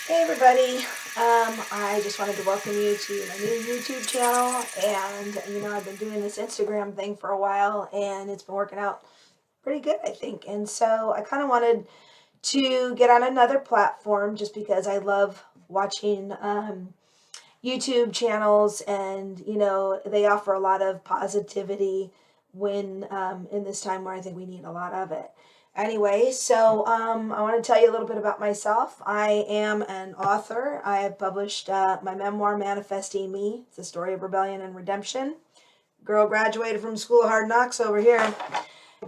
Hey everybody, I just wanted to welcome you to my new YouTube channel, and I've been doing this Instagram thing for a while and it's been working out pretty good, I think. And so I kind of wanted to get on another platform just because I love watching YouTube channels, and they offer a lot of positivity when in this time where I think we need a lot of it. Anyway, so I want to tell you a little bit about myself. I am an author. I have published my memoir, Manifesting Me. It's a story of rebellion and redemption. Girl graduated from School of Hard Knocks over here.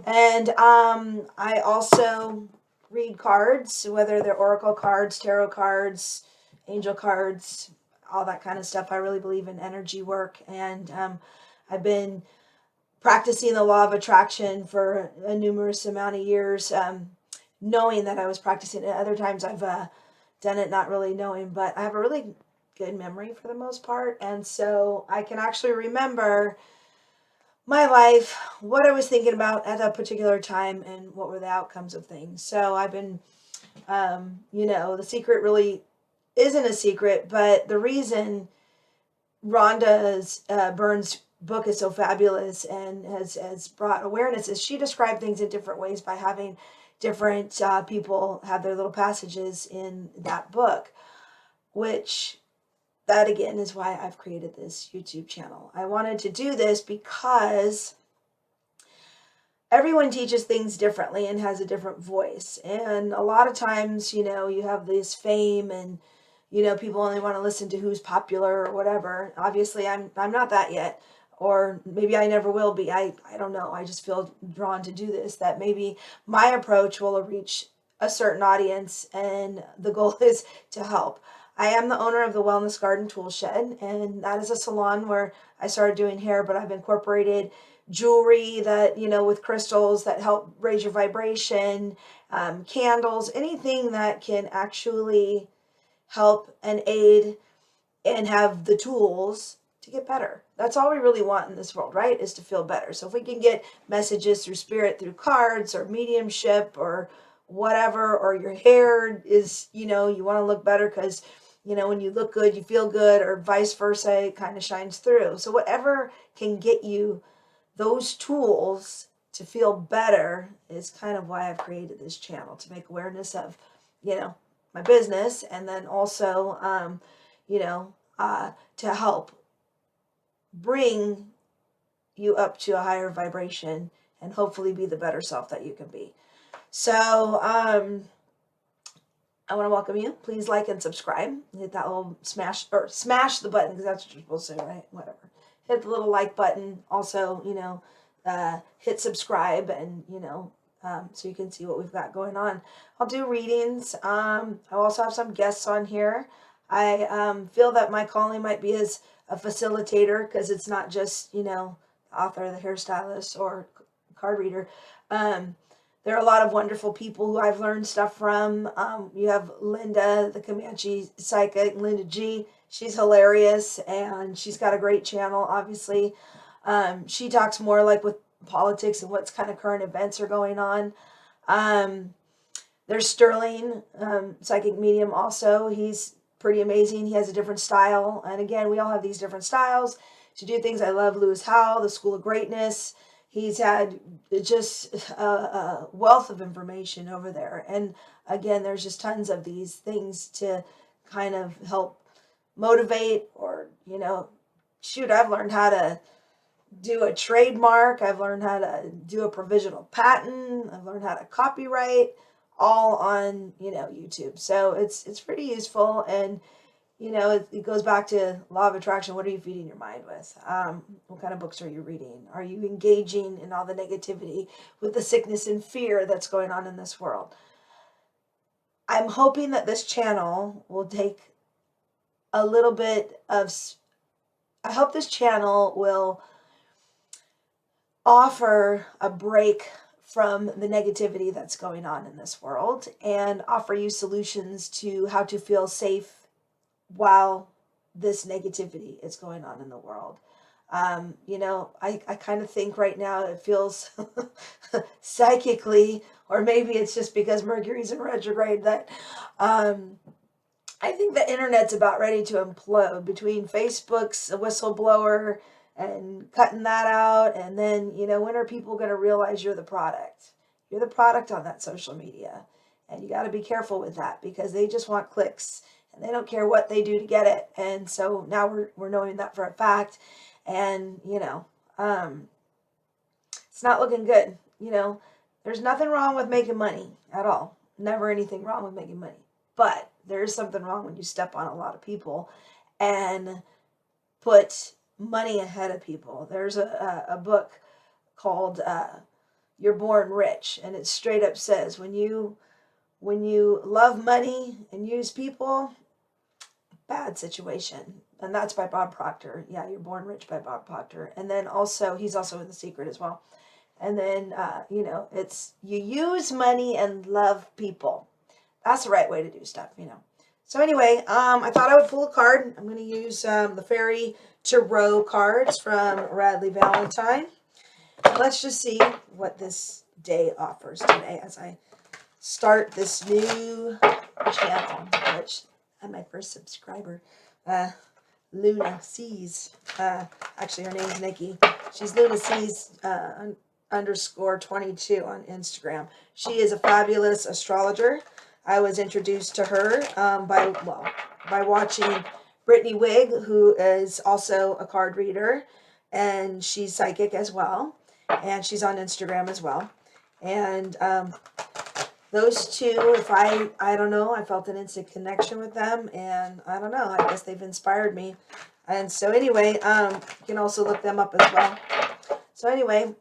And I also read cards, whether they're oracle cards, tarot cards, angel cards, all that kind of stuff. I really believe in energy work, and I've been practicing the law of attraction for a numerous amount of years, knowing that I was practicing it. Other times I've done it not really knowing, but I have a really good memory for the most part, and so I can actually remember my life, what I was thinking about at that particular time, and what were the outcomes of things. So I've been, the secret really isn't a secret, but the reason Rhonda's Burns book is so fabulous and has brought awareness is she described things in different ways by having different people have their little passages in that book, which that again is why I've created this YouTube channel. I wanted to do this because everyone teaches things differently and has a different voice. And a lot of times, you have this fame, and people only want to listen to who's popular or whatever. Obviously, I'm not that yet, or maybe I never will be. I don't know. I just feel drawn to do this, that maybe my approach will reach a certain audience, and the goal is to help. I am the owner of the Wellness Garden Tool Shed, and that is a salon where I started doing hair, but I've incorporated jewelry that, with crystals that help raise your vibration, candles, anything that can actually help and aid and have the tools to get better. That's all we really want in this world, right? Is to feel better. So if we can get messages through spirit, through cards or mediumship or whatever, or your hair is, you want to look better because, when you look good, you feel good, or vice versa, it kind of shines through. So whatever can get you those tools to feel better is kind of why I've created this channel, to make awareness of, my business, and then also, to help bring you up to a higher vibration and hopefully be the better self that you can be. So, I want to welcome you. Please like and subscribe. Hit that little smash the button, because that's what you're supposed to do, right? Whatever. Hit the little like button. Also, hit subscribe, and so you can see what we've got going on. I'll do readings. I also have some guests on here. I feel that my calling might be as a facilitator, because it's not just the author, the hairstylist, or card reader. There are a lot of wonderful people who I've learned stuff from. You have Linda, the Comanche psychic, Linda G. She's hilarious, and she's got a great channel, obviously. She talks more like with politics and what's kind of current events are going on. Um, there's Sterling, psychic medium also. He's pretty amazing. He has a different style. And again, we all have these different styles to do things. I love Lewis Howell, the School of Greatness. He's had just a wealth of information over there. And again, there's just tons of these things to kind of help motivate, or, shoot, I've learned how to do a trademark. I've learned how to do a provisional patent. I've learned how to copyright, all on, YouTube. So it's pretty useful. And, it goes back to law of attraction. What are you feeding your mind with? What kind of books are you reading? Are you engaging in all the negativity with the sickness and fear that's going on in this world? I'm hoping that this channel will take a little bit of, I hope this channel will offer a break from the negativity that's going on in this world, and offer you solutions to how to feel safe while this negativity is going on in the world. I kind of think right now it feels psychically, or maybe it's just because Mercury's in retrograde, that I think the internet's about ready to implode between Facebook's whistleblower and cutting that out. And then, when are people going to realize you're the product? You're the product on that social media. And you got to be careful with that because they just want clicks and they don't care what they do to get it. And so now we're knowing that for a fact. And, it's not looking good. There's nothing wrong with making money at all. Never anything wrong with making money. But there is something wrong when you step on a lot of people and put money ahead of people. There's a book called You're Born Rich, and it straight up says when you love money and use people, bad situation. And that's by Bob Proctor. Yeah, You're Born Rich by Bob Proctor. And then also, he's also in The Secret as well. And then, it's you use money and love people. That's the right way to do stuff. So anyway, I thought I would pull a card. I'm going to use the Fairy Tarot cards from Radleigh Valentine. Let's just see what this day offers today as I start this new channel, which I'm my first subscriber, Luna Sees. Actually, her name's Nikki. She's Luna Sees _22 on Instagram. She is a fabulous astrologer. I was introduced to her by watching Brittany Wig, who is also a card reader, and she's psychic as well, and she's on Instagram as well. And those two, if I don't know, I felt an instant connection with them, and I don't know, I guess they've inspired me. And so anyway, you can also look them up as well. So anyway,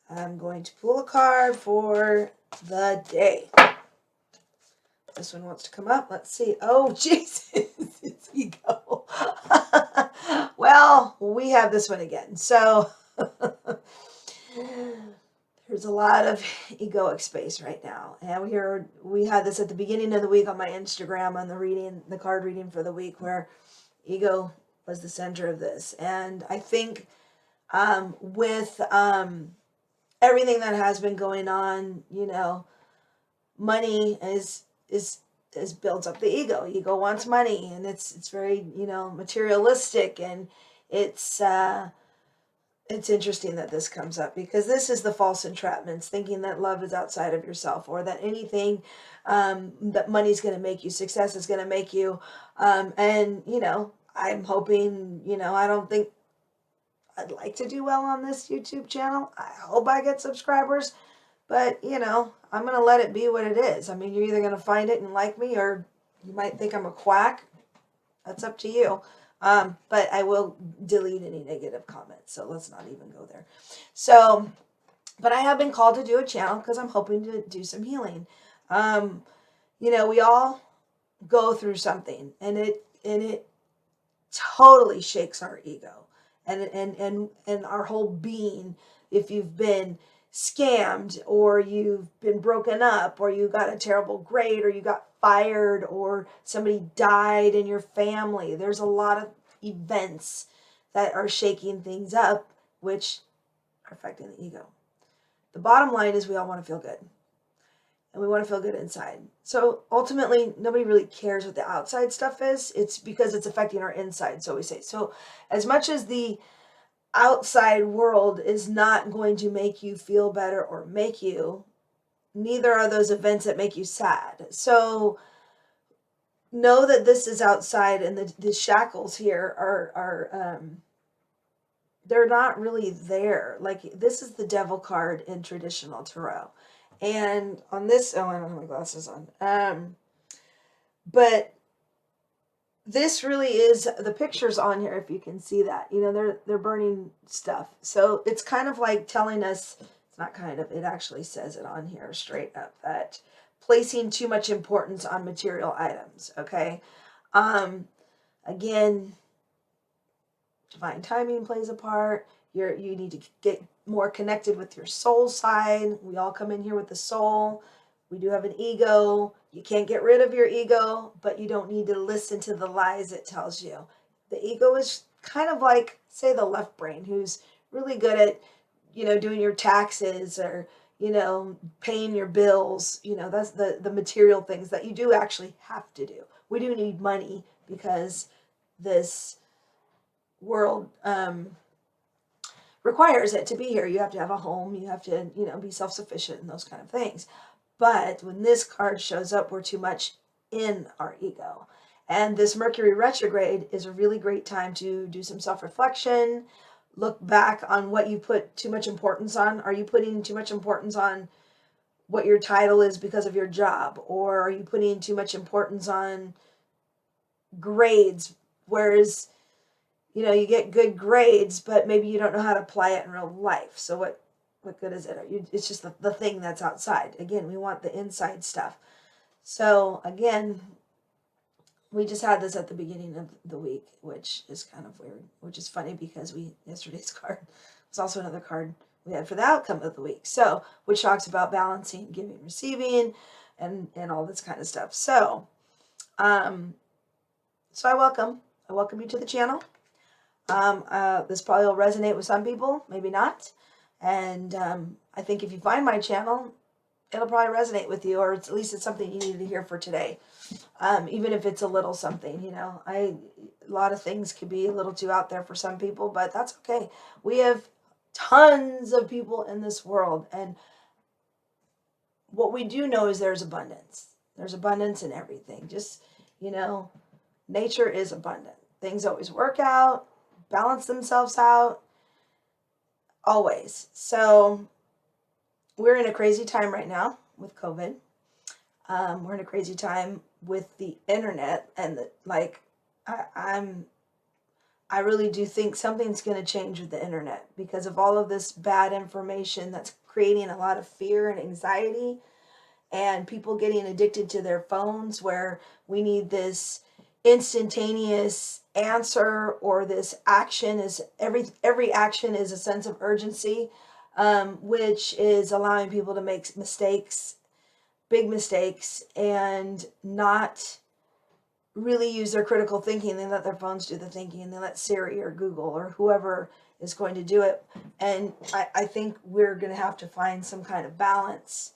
I'm going to pull a card for the day. This one wants to come up. Let's see. Oh, Jesus. It's ego. Well, we have this one again. So there's a lot of egoic space right now. And we had this at the beginning of the week on my Instagram on the card reading for the week where ego was the center of this. And I think with everything that has been going on, money is builds up the ego. Ego wants money, and it's very materialistic, and it's interesting that this comes up because this is the false entrapments, thinking that love is outside of yourself or that anything that money's going to make you, success is going to make you, and I'm hoping, I don't think I'd like to do well on this YouTube channel. I hope I get subscribers. But, I'm going to let it be what it is. I mean, you're either going to find it and like me, or you might think I'm a quack. That's up to you. But I will delete any negative comments. So let's not even go there. So, but I have been called to do a channel because I'm hoping to do some healing. We all go through something, and it totally shakes our ego and our whole being. If you've been scammed, or you've been broken up, or you got a terrible grade, or you got fired, or somebody died in your family. There's a lot of events that are shaking things up, which are affecting the ego. The bottom line is we all want to feel good. And we want to feel good inside. So ultimately, nobody really cares what the outside stuff is. It's because it's affecting our inside, so we say. So as much as the outside world is not going to make you feel better or make you, neither are those events that make you sad. So know that this is outside, and the shackles here are they're not really there. Like, this is the devil card in traditional tarot. And on this, I don't have my glasses on. But this really is, the pictures on here, if you can see that, they're burning stuff. So it's kind of like telling us, it's not kind of, it actually says it on here straight up, that placing too much importance on material items, okay? Again, divine timing plays a part. You need to get more connected with your soul side. We all come in here with the soul. We do have an ego. You can't get rid of your ego, but you don't need to listen to the lies it tells you. The ego is kind of like, say, the left brain, who's really good at, doing your taxes, or, paying your bills, that's the material things that you do actually have to do. We do need money because this world requires it to be here. You have to have a home, you have to, be self-sufficient and those kind of things. But when this card shows up, we're too much in our ego. And this Mercury retrograde is a really great time to do some self-reflection, look back on what you put too much importance on. Are you putting too much importance on what your title is because of your job? Or are you putting too much importance on grades? Whereas, you get good grades, but maybe you don't know how to apply it in real life. So what good is it? It's just the thing that's outside. Again, we want the inside stuff. So again, we just had this at the beginning of the week, which is kind of weird, which is funny because yesterday's card was also another card we had for the outcome of the week. So, which talks about balancing, giving, receiving, and all this kind of stuff. So, so I welcome you to the channel. This probably will resonate with some people, maybe not. And I think if you find my channel, it'll probably resonate with you, or at least it's something you needed to hear for today. Even if it's a little something, a lot of things could be a little too out there for some people, but that's okay. We have tons of people in this world, and what we do know is there's abundance. There's abundance in everything. Just, nature is abundant. Things always work out, balance themselves out, always. So we're in a crazy time right now with COVID. We're in a crazy time with the internet, and I really do think something's going to change with the internet because of all of this bad information that's creating a lot of fear and anxiety, and people getting addicted to their phones, where we need this instantaneous answer, or this action is every action is a sense of urgency, which is allowing people to make mistakes, big mistakes, and not really use their critical thinking. They let their phones do the thinking, and they let Siri or Google or whoever is going to do it. And I think we're going to have to find some kind of balance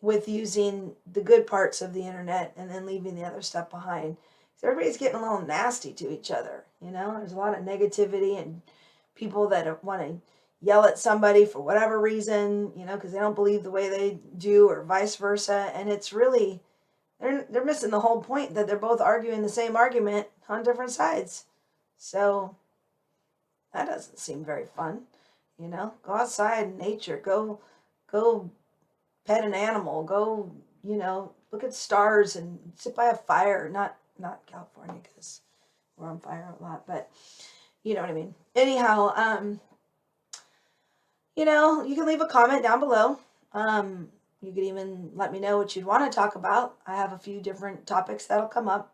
with using the good parts of the internet and then leaving the other stuff behind. So everybody's getting a little nasty to each other. There's a lot of negativity and people that want to yell at somebody for whatever reason, because they don't believe the way they do, or vice versa. And it's really, they're missing the whole point, that they're both arguing the same argument on different sides. So that doesn't seem very fun. Go outside in nature, go pet an animal, go, look at stars and sit by a fire. Not California, because we're on fire a lot, but you know what I mean. Anyhow, you can leave a comment down below. You could even let me know what you'd want to talk about. I have a few different topics that'll come up,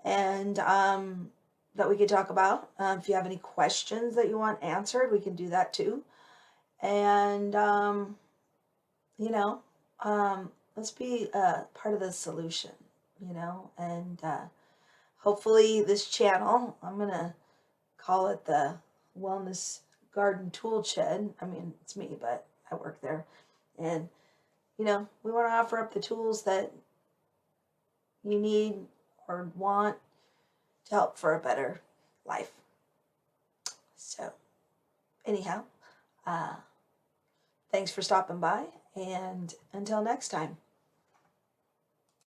and that we could talk about. If you have any questions that you want answered, we can do that too. And let's be part of the solution, and hopefully this channel, I'm going to call it the Wellness Garden Tool Shed. I mean, it's me, but I work there. And, we want to offer up the tools that you need or want to help for a better life. So, anyhow, thanks for stopping by, and until next time.